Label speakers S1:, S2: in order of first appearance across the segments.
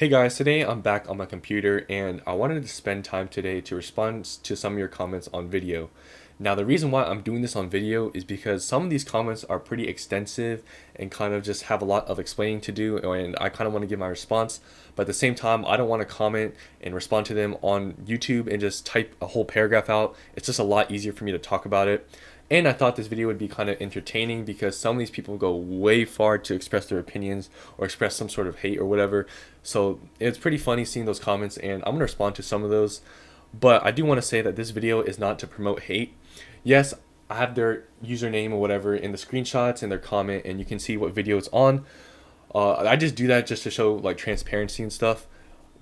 S1: Hey guys, today I'm back on my computer and I wanted to spend time today to respond to some of your comments on video. Now, the reason why I'm doing this on video is because some of these comments are pretty extensive and kind of just have a lot of explaining to do, and I kind of want to give my response, but at the same time, I don't want to comment and respond to them on YouTube and just type a whole paragraph out. It's just a lot easier for me to talk about it. And I thought this video would be kind of entertaining because some of these people go way far to express their opinions or express some sort of hate or whatever. So it's pretty funny seeing those comments, and I'm going to respond to some of those. But I do want to say that this video is not to promote hate. Yes, I have their username or whatever in the screenshots and their comment, and you can see what video it's on. I just do that just to show like transparency and stuff,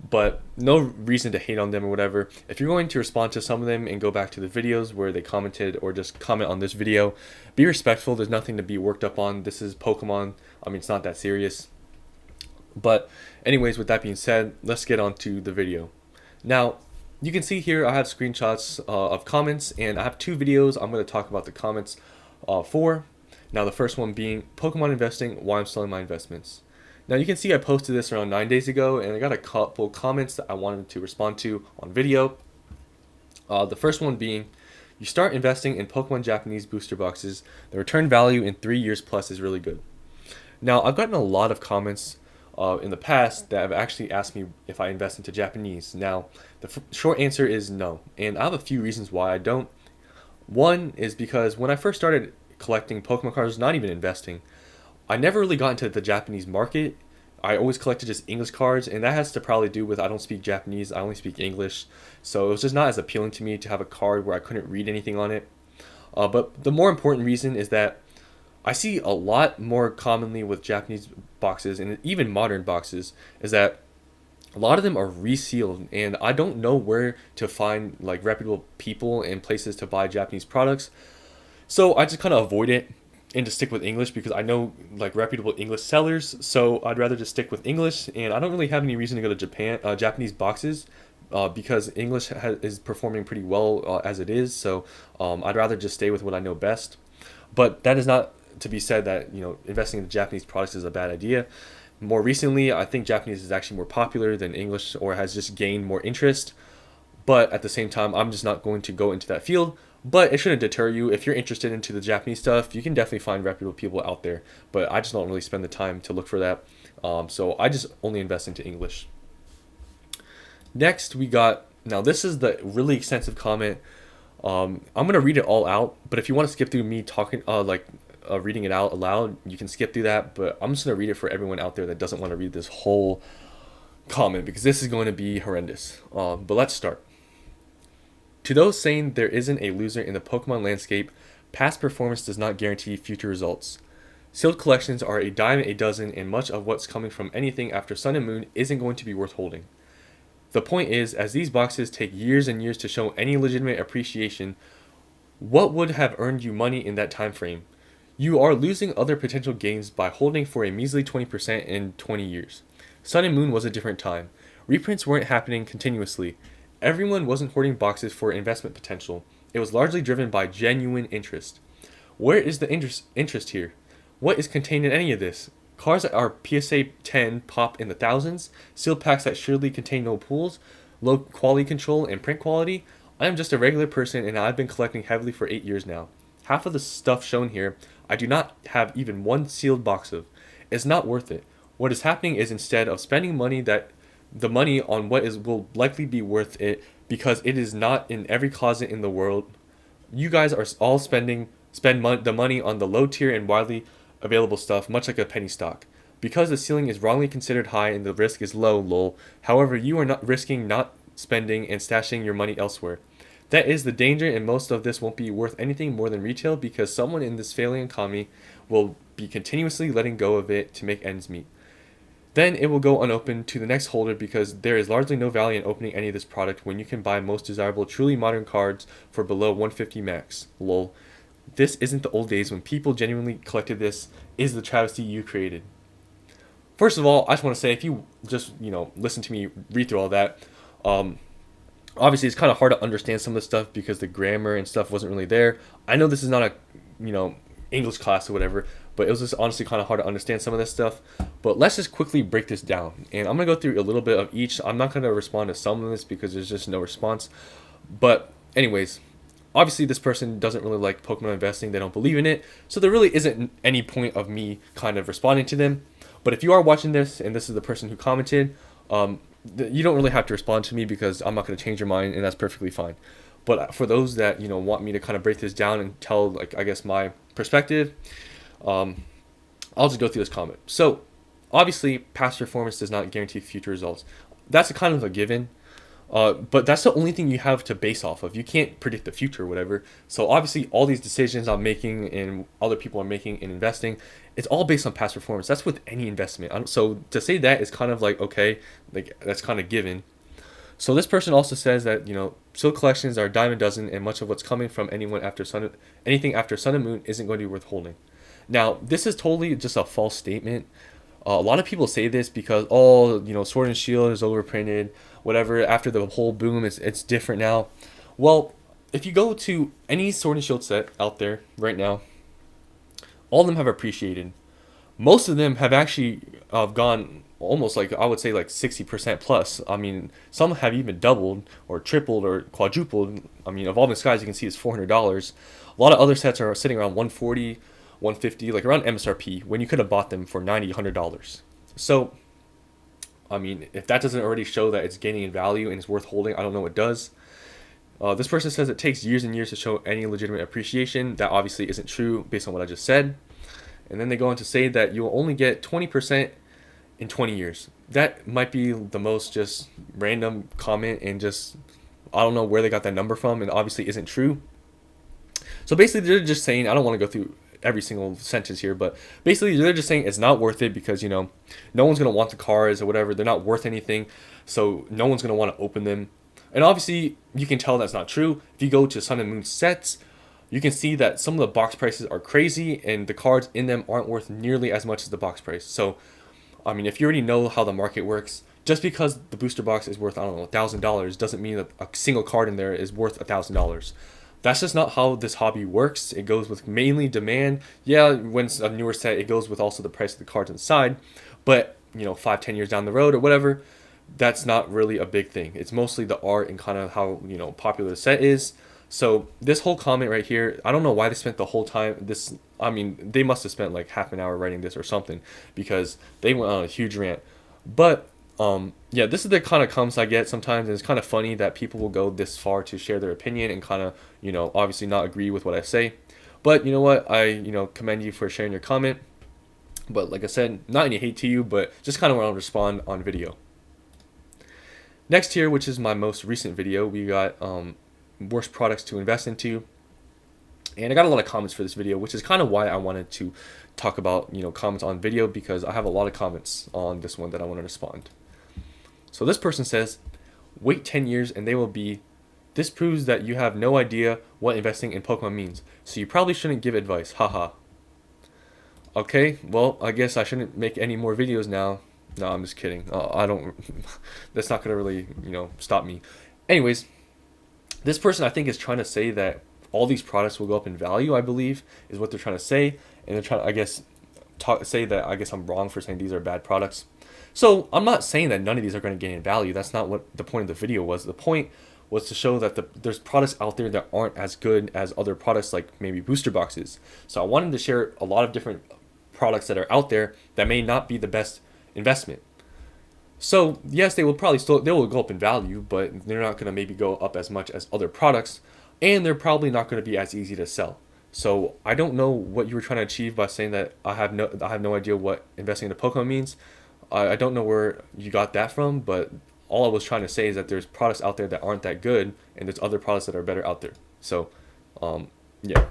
S1: but no reason to hate on them or whatever. If you're going to respond to some of them and go back to the videos where they commented or just comment on this video, be respectful. There's nothing to be worked up on. This is Pokemon. I mean, it's not that serious. But anyways, with that being said, let's get on to the video. Now, you can see here I have screenshots of comments, and I have two videos I'm going to talk about the comments for. Now, the first one being Pokemon investing, why I'm selling my investments. Now, you can see I posted this around 9 days ago, and I got a couple comments that I wanted to respond to on video. The first one being, you start investing in Pokemon Japanese booster boxes, the return value in 3 years plus is really good. Now, I've gotten a lot of comments in the past that have actually asked me if I invest into Japanese. Now, the short answer is no, and I have a few reasons why I don't. One is because when I first started collecting Pokemon cards, not even investing, I never really got into the Japanese market. I always collected just English cards, and that has to probably do with I don't speak Japanese, I only speak English. So it was just not as appealing to me to have a card where I couldn't read anything on it. But the more important reason is that I see a lot more commonly with Japanese boxes and even modern boxes is that a lot of them are resealed, and I don't know where to find like reputable people and places to buy Japanese products. So I just kind of avoid it and just stick with English because I know like reputable English sellers. So I'd rather just stick with English, and I don't really have any reason to go to Japanese boxes because is performing pretty well as it is. So I'd rather just stay with what I know best. But that is not to be said that investing in Japanese products is a bad idea. More recently, I think Japanese is actually more popular than English or has just gained more interest. But at the same time, I'm just not going to go into that field. But it shouldn't deter you. If you're interested into the Japanese stuff, you can definitely find reputable people out there. But I just don't really spend the time to look for that. So I just only invest into English. Next, we got, now this is the really extensive comment. I'm going to read it all out. But if you want to skip through me talking, reading it out aloud, you can skip through that. But I'm just going to read it for everyone out there that doesn't want to read this whole comment because this is going to be horrendous. But let's start. To those saying there isn't a loser in the Pokemon landscape, past performance does not guarantee future results. Sealed collections are a dime a dozen, and much of what's coming from anything after Sun and Moon isn't going to be worth holding. The point is, as these boxes take years and years to show any legitimate appreciation, what would have earned you money in that time frame? You are losing other potential gains by holding for a measly 20% in 20 years. Sun and Moon was a different time. Reprints weren't happening continuously. Everyone wasn't hoarding boxes for investment potential. It was largely driven by genuine interest. Where is the interest here? What is contained in any of this? Cards that are PSA 10 pop in the thousands, sealed packs that surely contain no pools, low quality control and print quality. I am just a regular person, and I've been collecting heavily for 8 years now. Half of the stuff shown here, I do not have even one sealed box of. It's not worth it. What is happening is instead of spending the money on what will likely be worth it because it is not in every closet in the world, you guys are all spend the money on the low tier and widely available stuff, much like a penny stock. Because the ceiling is wrongly considered high and the risk is low, lol. However, you are not risking not spending and stashing your money elsewhere. That is the danger, and most of this won't be worth anything more than retail because someone in this failing economy will be continuously letting go of it to make ends meet. Then it will go unopened to the next holder because there is largely no value in opening any of this product when you can buy most desirable truly modern cards for below 150 max. Lol. This isn't the old days when people genuinely collected this is the travesty you created. First of all, I just want to say if you just, listen to me read through all that, obviously it's kind of hard to understand some of the stuff because the grammar and stuff wasn't really there. I know this is not a, English class or whatever. But it was just honestly kind of hard to understand some of this stuff. But let's just quickly break this down. And I'm going to go through a little bit of each. I'm not going to respond to some of this because there's just no response. But anyways, obviously this person doesn't really like Pokemon investing. They don't believe in it. So there really isn't any point of me kind of responding to them. But if you are watching this and this is the person who commented, you don't really have to respond to me because I'm not going to change your mind, and that's perfectly fine. But for those that want me to kind of break this down and tell, like, I guess my perspective, I'll just go through this comment. So obviously past performance does not guarantee future results. That's a kind of a given. But that's the only thing you have to base off of. You can't predict the future or whatever. So obviously all these decisions I'm making and other people are making in investing, it's all based on past performance. That's with any investment. So to say that is kind of like, okay, like that's kind of given. So this person also says that, Silk collections are a dime a dozen, and much of what's coming from anything after Sun and Moon isn't going to be worth holding. Now, this is totally just a false statement. A lot of people say this because, Sword and Shield is overprinted, whatever. After the whole boom, it's different now. Well, if you go to any Sword and Shield set out there right now, all of them have appreciated. Most of them have actually gone almost like, I would say, like 60% plus. I mean, some have even doubled or tripled or quadrupled. I mean, Evolving Skies, you can see, is $400. A lot of other sets are sitting around 140, 150, like around MSRP, when you could have bought them for $90, $100. So, I mean, if that doesn't already show that it's gaining in value and it's worth holding, I don't know what does. This person says it takes years and years to show any legitimate appreciation. That obviously isn't true based on what I just said. And then they go on to say that you will only get 20% in 20 years. That might be the most just random comment, and just, I don't know where they got that number from, and obviously isn't true. So basically they're just saying, I don't want to go through every single sentence here, but basically they're just saying it's not worth it because, no one's going to want the cards or whatever. They're not worth anything. So no one's going to want to open them. And obviously you can tell that's not true. If you go to Sun and Moon sets, you can see that some of the box prices are crazy and the cards in them aren't worth nearly as much as the box price. So, I mean, if you already know how the market works, just because the booster box is worth, I don't know, $1,000 doesn't mean that a single card in there is worth $1,000. That's just not how this hobby works. It goes with mainly demand. Yeah, when it's a newer set, it goes with also the price of the cards inside. But, 5-10 years down the road or whatever, that's not really a big thing. It's mostly the art and kind of how, popular the set is. So this whole comment right here, I don't know why they spent the whole time. They must have spent like half an hour writing this or something, because they went on a huge rant. But yeah, this is the kind of comments I get sometimes, and it's kind of funny that people will go this far to share their opinion and kind of, obviously not agree with what I say. But you know what? I, commend you for sharing your comment. But like I said, not any hate to you, but just kind of want to respond on video. Next here, which is my most recent video, we got worst products to invest into. And I got a lot of comments for this video, which is kind of why I wanted to talk about, comments on video, because I have a lot of comments on this one that I want to respond. So this person says, wait 10 years and they will be, this proves that you have no idea what investing in Pokemon means. So you probably shouldn't give advice. Haha. Okay, well, I guess I shouldn't make any more videos now. No, I'm just kidding. I don't, that's not going to really, stop me. Anyways, this person I think is trying to say that all these products will go up in value, I believe, is what they're trying to say. And they're trying to, I guess, say that I guess I'm wrong for saying these are bad products. So I'm not saying that none of these are going to gain in value. That's not what the point of the video was. The point was to show that there's products out there that aren't as good as other products, like maybe booster boxes. So I wanted to share a lot of different products that are out there that may not be the best investment. So yes, they will go up in value, but they're not going to maybe go up as much as other products, and they're probably not going to be as easy to sell. So I don't know what you were trying to achieve by saying that I have no idea what investing in a Pokemon means. I don't know where you got that from, but all I was trying to say is that there's products out there that aren't that good, and there's other products that are better out there. So, yeah.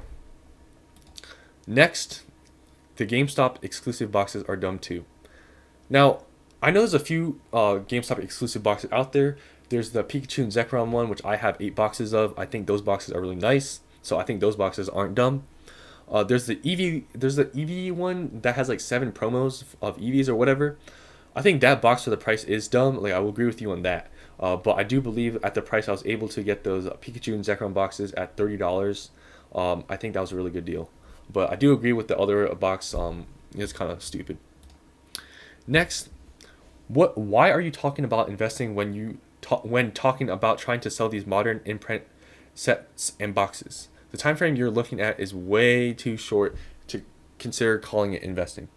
S1: Next, the GameStop exclusive boxes are dumb too. Now, I know there's a few GameStop exclusive boxes out there. There's the Pikachu and Zekrom one, which I have 8 boxes of. I think those boxes are really nice, so I think those boxes aren't dumb. There's the Eevee one that has like 7 promos of Eevees or whatever. I think that box for the price is dumb. Like, I will agree with you on that. But I do believe at the price I was able to get those Pikachu and Zekrom boxes at $30. I think that was a really good deal. But I do agree with the other box. It's kind of stupid. Next, why are you talking about investing when when talking about trying to sell these modern imprint sets and boxes? The time frame you're looking at is way too short to consider calling it investing.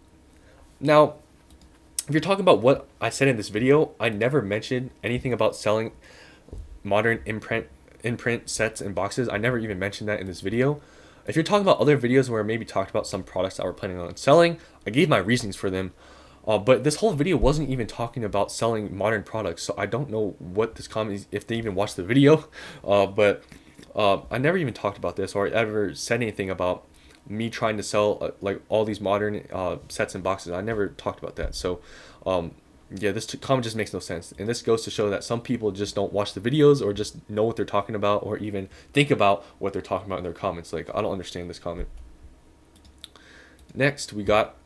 S1: Now, if you're talking about what I said in this video, I never mentioned anything about selling modern imprint sets and boxes. I never even mentioned that in this video. If you're talking about other videos where I maybe talked about some products that we're planning on selling, I gave my reasons for them. But this whole video wasn't even talking about selling modern products, so I don't know what this comment is, if they even watched the video. But I never even talked about this or ever said anything about me trying to sell like all these modern sets and boxes. I never talked about that. So yeah, this comment just makes no sense. And this goes to show that some people just don't watch the videos or just know what they're talking about or even think about what they're talking about in their comments. Like, I don't understand this comment. Next, we got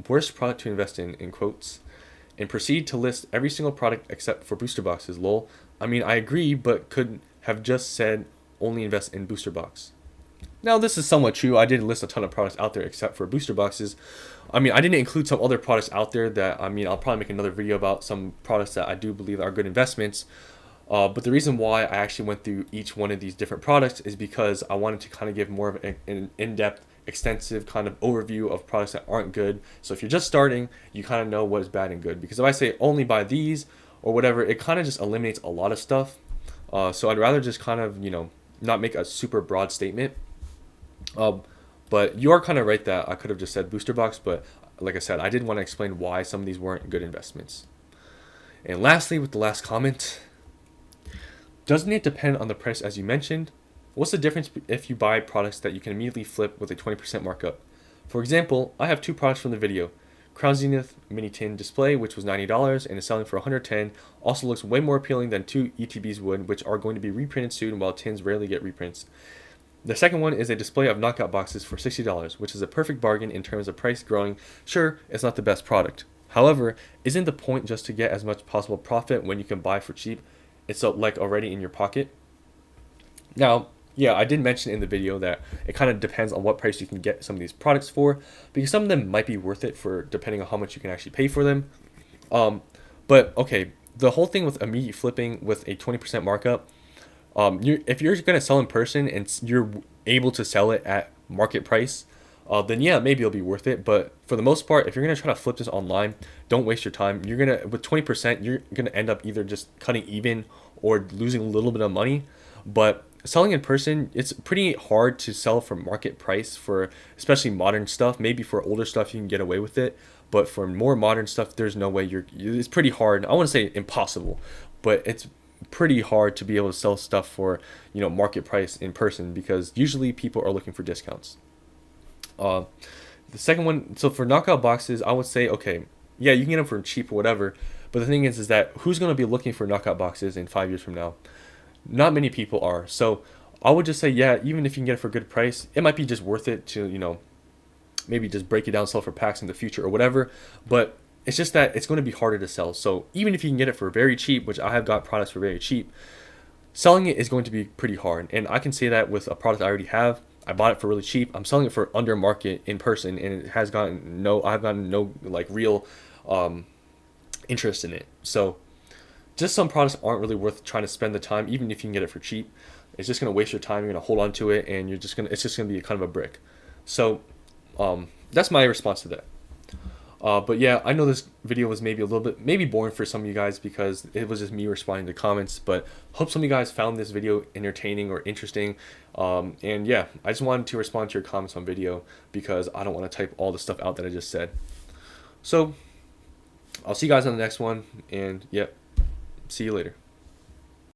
S1: worst product to invest in quotes, and proceed to list every single product except for booster boxes. Lol. I mean, I agree, but could have just said only invest in booster box. Now, this is somewhat true. I did list a ton of products out there except for booster boxes. I mean, I didn't include some other products out there that, I mean, I'll probably make another video about some products that I do believe are good investments. But the reason why I actually went through each one of these different products is because I wanted to kind of give more of an in-depth, extensive kind of overview of products that aren't good. So if you're just starting, you kind of know what is bad and good. Because if I say only buy these or whatever, it kind of just eliminates a lot of stuff. So I'd rather just kind of, not make a super broad statement. But you are kind of right that I could have just said booster box, but like I said, I did want to explain why some of these weren't good investments. And lastly, with the last comment, doesn't it depend on the price as you mentioned? What's the difference if you buy products that you can immediately flip with a 20% markup? For example, I have two products from the video. Crown Zenith mini tin display, which was $90 and is selling for $110, also looks way more appealing than two ETBs would, which are going to be reprinted soon while tins rarely get reprints. The second one is a display of knockout boxes for $60, which is a perfect bargain in terms of price growing. Sure, it's not the best product. However, isn't the point just to get as much possible profit when you can buy for cheap? It's like already in your pocket. Now, yeah, I did mention in the video that it kind of depends on what price you can get some of these products for, because some of them might be worth it for depending on how much you can actually pay for them. But okay, the whole thing with immediate flipping with a 20% markup, if you're going to sell in person and you're able to sell it at market price, then yeah, maybe it'll be worth it. But for the most part, if you're going to try to flip this online, don't waste your time. You're going to, with 20%, you're going to end up either just cutting even or losing a little bit of money. But selling in person, it's pretty hard to sell for market price for especially modern stuff. Maybe for older stuff, you can get away with it. But for more modern stuff, there's no way it's pretty hard. I want to say impossible, but it's pretty hard to be able to sell stuff for, market price in person because usually people are looking for discounts. The second one, so for knockout boxes, I would say, okay, yeah, you can get them for cheap or whatever. But the thing is that who's going to be looking for knockout boxes in 5 years from now? Not many people are. So I would just say, yeah, even if you can get it for a good price, it might be just worth it to, maybe just break it down, sell for packs in the future or whatever. But it's just that it's going to be harder to sell. So even if you can get it for very cheap, which I have got products for very cheap, selling it is going to be pretty hard. And I can say that with a product I already have. I bought it for really cheap. I'm selling it for under market in person, and I've gotten no like real interest in it. So just some products aren't really worth trying to spend the time, even if you can get it for cheap. It's just going to waste your time. You're going to hold on to it, and it's just going to be kind of a brick. So that's my response to that. But yeah, I know this video was maybe a little bit boring for some of you guys because it was just me responding to comments, but hope some of you guys found this video entertaining or interesting. And yeah, I just wanted to respond to your comments on video because I don't want to type all the stuff out that I just said. So I'll see you guys on the next one, and yeah, see you later.